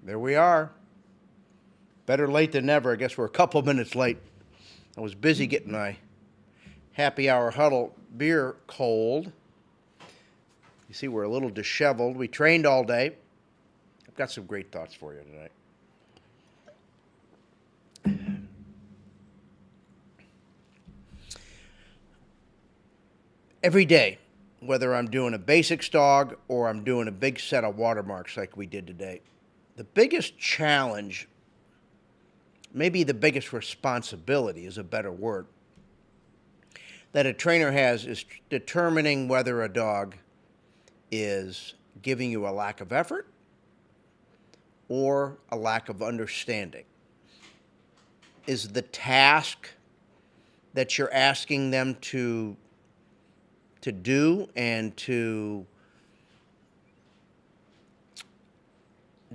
There we are. Better late than never. I guess we're a couple minutes late. I was busy getting my Happy Hour Huddle beer cold. You see, we're a little disheveled. We trained all day. I've got some great thoughts for you tonight. Every day, whether I'm doing a basics dog or I'm doing a big set of watermarks like we did today, the biggest challenge, maybe the biggest responsibility is a better word, that a trainer has is determining whether a dog is giving you a lack of effort or a lack of understanding. Is the task that you're asking them to do and to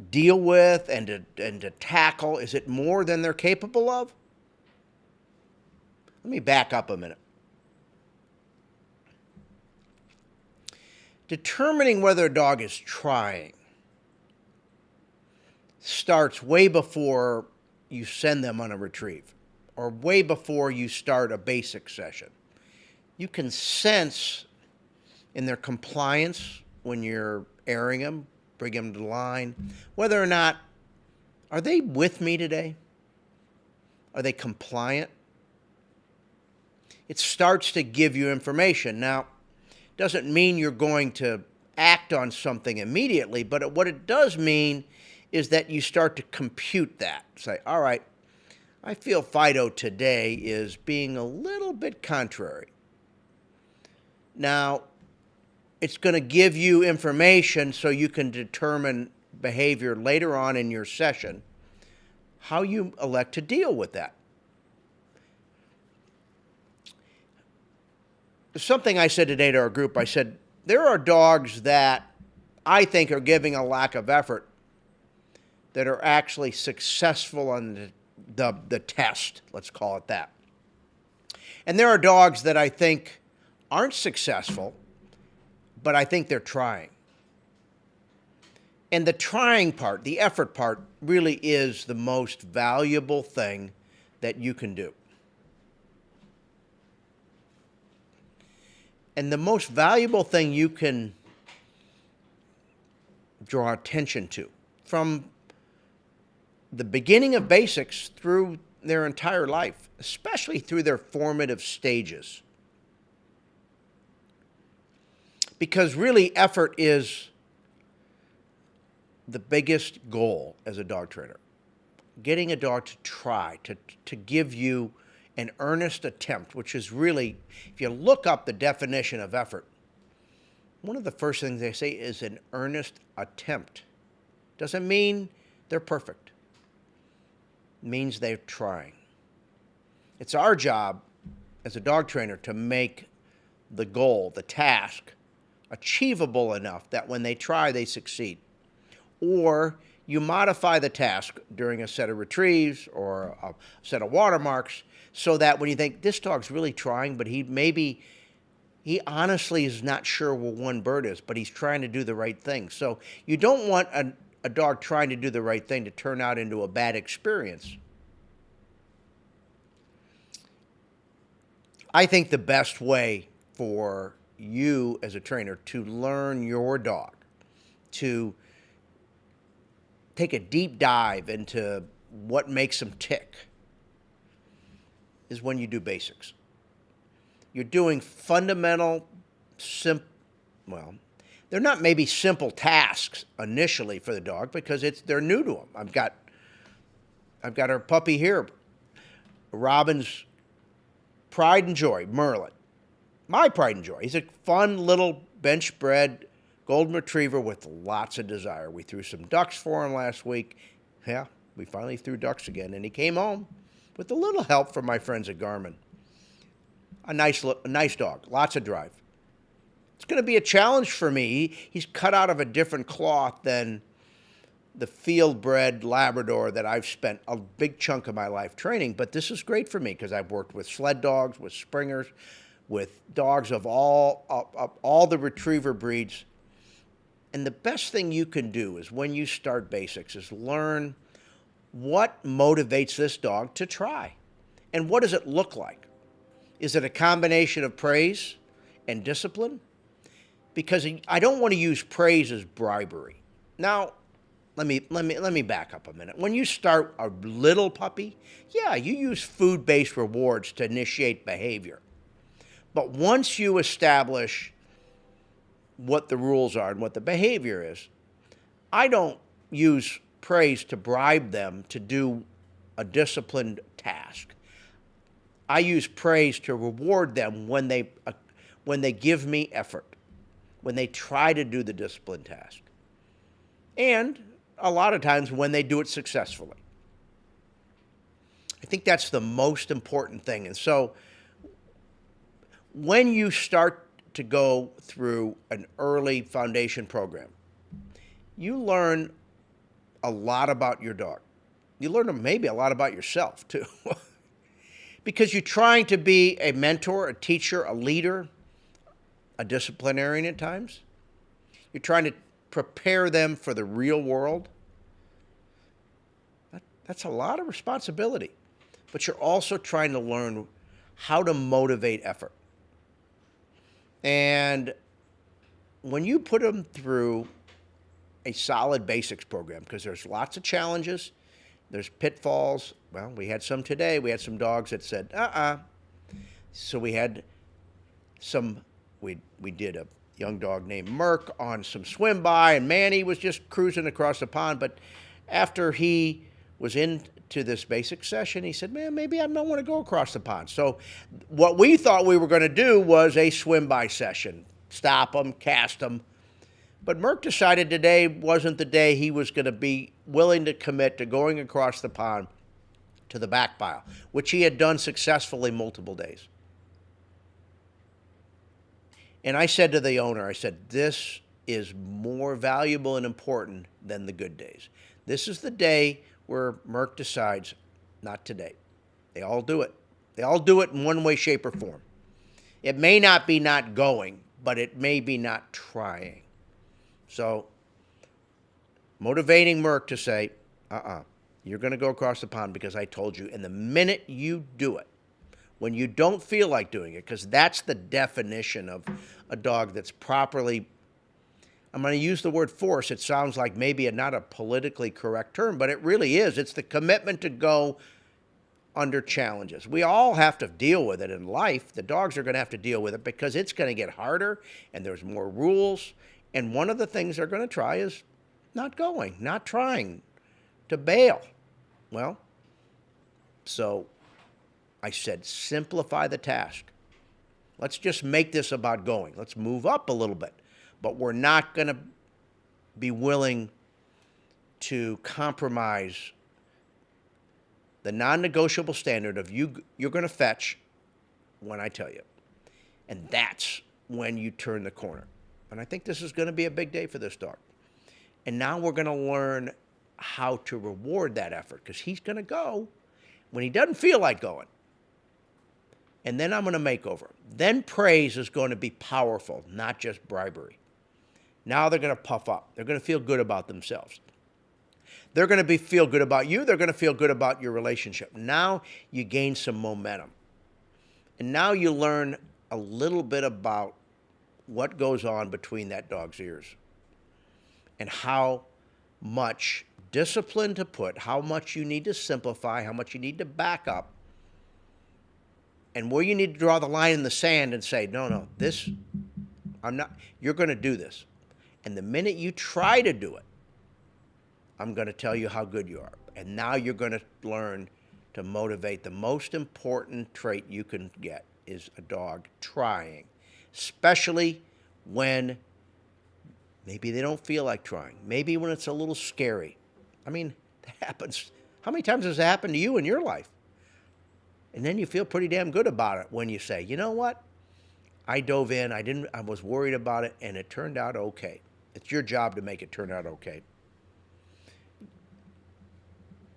deal with and to tackle, is it more than they're capable of? Let me back up a minute. Determining whether a dog is trying starts way before you send them on a retrieve or way before you start a basic session. You can sense in their compliance when you're airing them, bring them to the line, whether or not, are they with me today? Are they compliant? It starts to give you information. Now, doesn't mean you're going to act on something immediately, but what it does mean is that you start to compute that. Say, all right, I feel Fido today is being a little bit contrary. Now, it's going to give you information so you can determine behavior later on in your session, how you elect to deal with that. Something I said today to our group, I said, there are dogs that I think are giving a lack of effort that are actually successful on the test, let's call it that. And there are dogs that I think aren't successful, but I think they're trying. And the trying part, the effort part, really is the most valuable thing that you can do. And the most valuable thing you can draw attention to from the beginning of basics through their entire life, especially through their formative stages. Because really, effort is the biggest goal as a dog trainer. Getting a dog to try, to give you an earnest attempt, which is really, if you look up the definition of effort, one of the first things they say is an earnest attempt. Doesn't mean they're perfect. It means they're trying. It's our job as a dog trainer to make the goal, the task, achievable enough that when they try, they succeed. Or you modify the task during a set of retrieves or a set of watermarks so that when you think, this dog's really trying, but he honestly is not sure where one bird is, but he's trying to do the right thing. So you don't want a dog trying to do the right thing to turn out into a bad experience. I think the best way for you as a trainer to learn your dog, to take a deep dive into what makes them tick, is when you do basics. You're doing fundamental, well, they're not maybe simple tasks initially for the dog because they're new to them. I've got our puppy here, Robin's pride and joy, Merlin. My pride and joy. He's a fun little bench-bred golden retriever with lots of desire. We threw some ducks for him last week. Yeah, we finally threw ducks again, and he came home with a little help from my friends at Garmin. A nice dog, lots of drive. It's going to be a challenge for me. He's cut out of a different cloth than the field-bred Labrador that I've spent a big chunk of my life training, but this is great for me because I've worked with sled dogs, with springers, with dogs of all the retriever breeds. And the best thing you can do is when you start basics is learn what motivates this dog to try. And what does it look like? Is it a combination of praise and discipline? Because I don't want to use praise as bribery. Now, let me back up a minute. When you start a little puppy, yeah, you use food-based rewards to initiate behavior. But once you establish what the rules are and what the behavior is, I don't use praise to bribe them to do a disciplined task. I use praise to reward them when they give me effort, when they try to do the disciplined task, and a lot of times when they do it successfully. I think that's the most important thing. And so when you start to go through an early foundation program, you learn a lot about your dog. You learn maybe a lot about yourself too. Because you're trying to be a mentor, a teacher, a leader, a disciplinarian at times. You're trying to prepare them for the real world. That's a lot of responsibility. But you're also trying to learn how to motivate effort. And when you put them through a solid basics program, because there's lots of challenges, there's pitfalls. Well, we had some today. We had some dogs that said, So we had we did a young dog named Merc on some swim by, and Manny was just cruising across the pond. But after he was into this basic session, he said, man, maybe I don't want to go across the pond. So what we thought we were going to do was a swim by session, stop him, cast him. But Merc decided today wasn't the day he was going to be willing to commit to going across the pond to the back pile, which he had done successfully multiple days. And I said to the owner, I said, this is more valuable and important than the good days. This is the day where Merc decides, not today. They all do it. They all do it in one way, shape, or form. It may not be not going, but it may be not trying. So motivating Merc to say, you're going to go across the pond because I told you. And the minute you do it, when you don't feel like doing it, because that's the definition of a dog that's properly, I'm going to use the word force. It sounds like maybe not a politically correct term, but it really is. It's the commitment to go under challenges. We all have to deal with it in life. The dogs are going to have to deal with it because it's going to get harder and there's more rules. And one of the things they're going to try is not going, not trying, to bail. Well, so I said, simplify the task. Let's just make this about going. Let's move up a little bit. But we're not going to be willing to compromise the non-negotiable standard of you're going to fetch when I tell you. And that's when you turn the corner. And I think this is going to be a big day for this dog. And now we're going to learn how to reward that effort, because he's going to go when he doesn't feel like going. And then I'm going to make over. Then praise is going to be powerful, not just bribery. Now they're going to puff up. They're going to feel good about themselves. They're going to feel good about you. They're going to feel good about your relationship. Now you gain some momentum. And now you learn a little bit about what goes on between that dog's ears and how much discipline to put, how much you need to simplify, how much you need to back up, and where you need to draw the line in the sand and say, no, this, you're going to do this. And the minute you try to do it, I'm going to tell you how good you are. And now you're going to learn to motivate. The most important trait you can get is a dog trying, especially when maybe they don't feel like trying, maybe when it's a little scary. I mean, that happens. How many times has it happened to you in your life? And then you feel pretty damn good about it when you say, you know what? I dove in, I was worried about it, and it turned out okay. It's your job to make it turn out okay.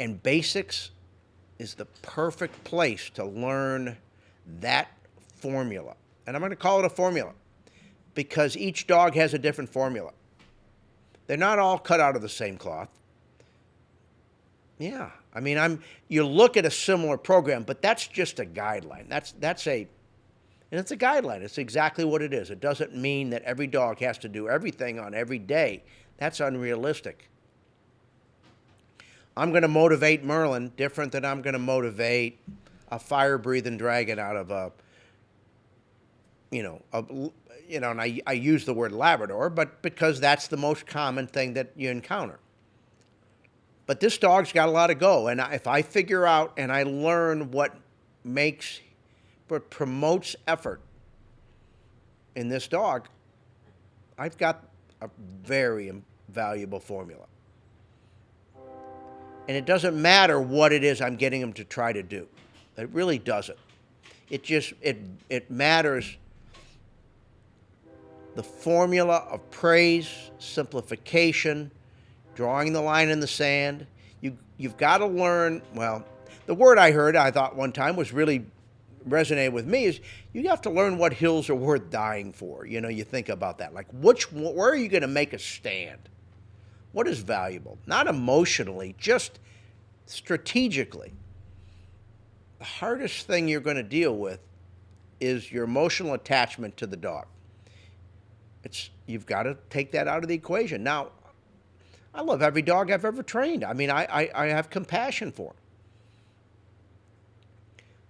And basics is the perfect place to learn that formula. And I'm going to call it a formula because each dog has a different formula. They're not all cut out of the same cloth. Yeah, I mean, you look at a similar program, but that's just a guideline. And it's a guideline. It's exactly what it is. It doesn't mean that every dog has to do everything on every day. That's unrealistic. I'm going to motivate Merlin different than I'm going to motivate a fire-breathing dragon out of and I use the word Labrador, but because that's the most common thing that you encounter. But this dog's got a lot of go, and if I figure out and I learn what promotes effort in this dog, I've got a very valuable formula. And it doesn't matter what it is I'm getting him to try to do. It really doesn't. It matters the formula of praise, simplification, drawing the line in the sand. You've got to learn, well, the word I heard, I thought one time was really resonated with me is you have to learn what hills are worth dying for. You think about that. Like where are you going to make a stand? What is valuable? Not emotionally, just strategically. The hardest thing you're going to deal with is your emotional attachment to the dog. You've got to take that out of the equation. Now, I love every dog I've ever trained. I mean, I have compassion for them.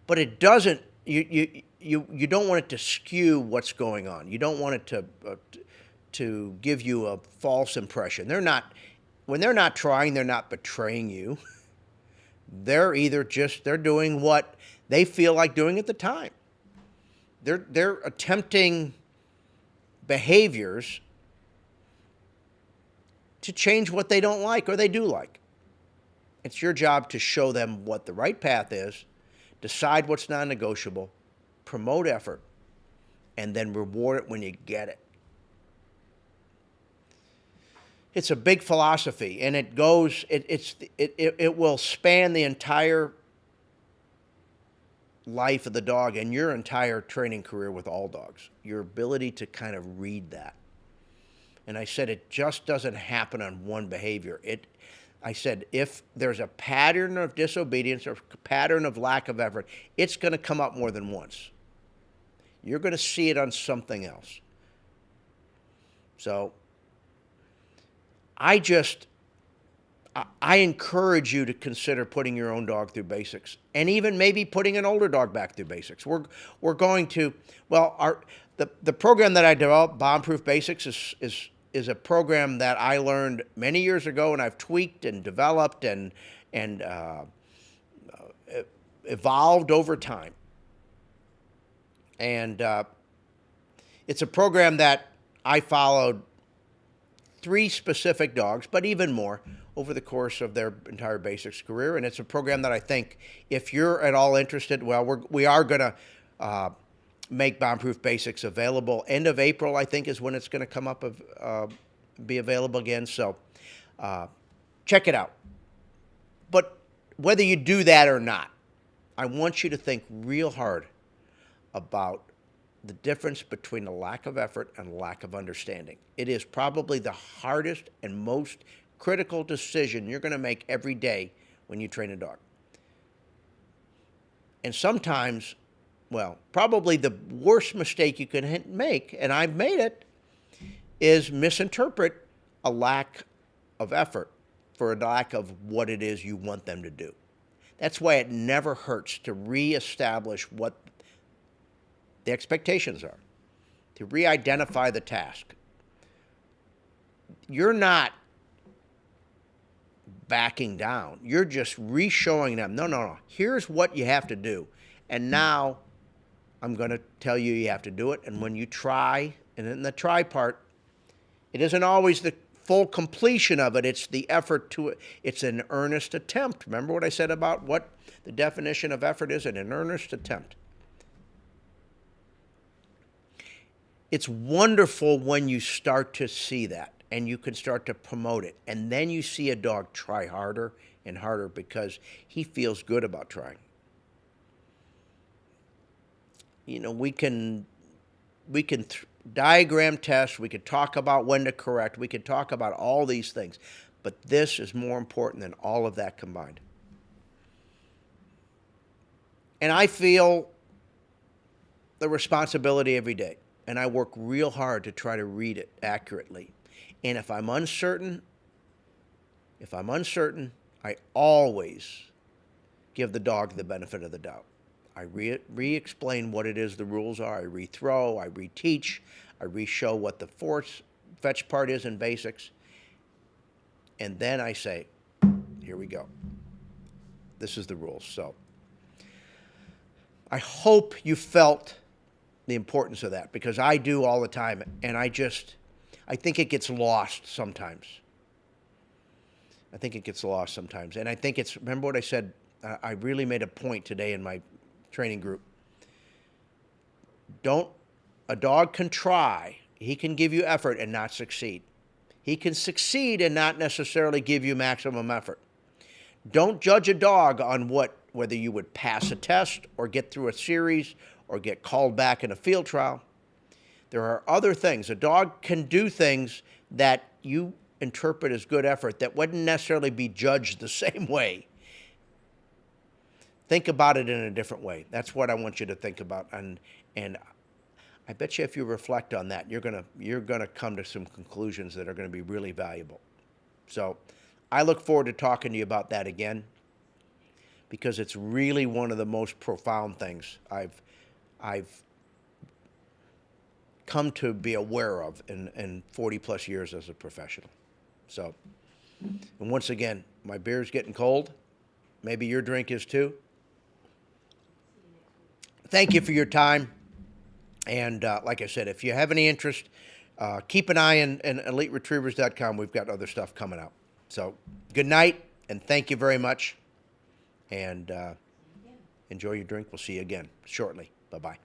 But it doesn't, you don't want it to skew what's going on. You don't want it to give you a false impression. When they're not trying, they're not betraying you. They're doing what they feel like doing at the time. They're attempting behaviors to change what they don't like or they do like. It's your job to show them what the right path is, decide what's non-negotiable, promote effort, and then reward it when you get it. It's a big philosophy, and it will span the entire life of the dog and your entire training career with all dogs. Your ability to kind of read that. And I said it just doesn't happen on one behavior. I said if there's a pattern of disobedience or a pattern of lack of effort, it's going to come up more than once. You're going to see it on something else. So I encourage you to consider putting your own dog through basics, and even maybe putting an older dog back through basics. We're going to, the program that I developed, Bomb-Proof Basics, is a program that I learned many years ago, and I've tweaked and developed and evolved over time. And it's a program that I followed 3 specific dogs, but even more, over the course of their entire basics career. And it's a program that I think if you're at all interested, we are going to make Bomb-Proof Basics available. End of April, I think, is when it's going to come up, be available again. So check it out. But whether you do that or not, I want you to think real hard about the difference between a lack of effort and a lack of understanding. It is probably the hardest and most critical decision you're going to make every day when you train a dog. And sometimes, probably the worst mistake you can make, and I've made it, is misinterpret a lack of effort for a lack of what it is you want them to do. That's why it never hurts to reestablish what the expectations are, to re-identify the task. You're not backing down. You're just re-showing them, no, here's what you have to do. And now I'm going to tell you have to do it. And when you try, and in the try part, it isn't always the full completion of it. It's the effort to it. It's an earnest attempt. Remember what I said about what the definition of effort is? An earnest attempt. It's wonderful when you start to see that and you can start to promote it. And then you see a dog try harder and harder because he feels good about trying. We can diagram tests. We could talk about when to correct. We could talk about all these things. But this is more important than all of that combined. And I feel the responsibility every day. And I work real hard to try to read it accurately. And if I'm uncertain, I always give the dog the benefit of the doubt. I re-explain what it is the rules are. I re-throw, I re-teach, I re-show what the force fetch part is in basics. And then I say, here we go. This is the rules. So I hope you felt the importance of that, because I do all the time, and I think it gets lost sometimes. And I think remember what I said, I really made a point today in my training group. A dog can try, he can give you effort and not succeed. He can succeed and not necessarily give you maximum effort. Don't judge a dog on whether you would pass a test or get through a series or get called back in a field trial. There are other things. A dog can do things that you interpret as good effort that wouldn't necessarily be judged the same way. Think about it in a different way. That's what I want you to think about. And I bet you if you reflect on that, you're gonna come to some conclusions that are gonna be really valuable. So I look forward to talking to you about that again, because it's really one of the most profound things I've come to be aware of in 40 plus years as a professional. So, and once again, my beer's getting cold. Maybe your drink is too. Thank you for your time. And like I said, if you have any interest, keep an eye in EliteRetrievers.com. We've got other stuff coming out. So good night, and thank you very much. And enjoy your drink. We'll see you again shortly. Bye-bye.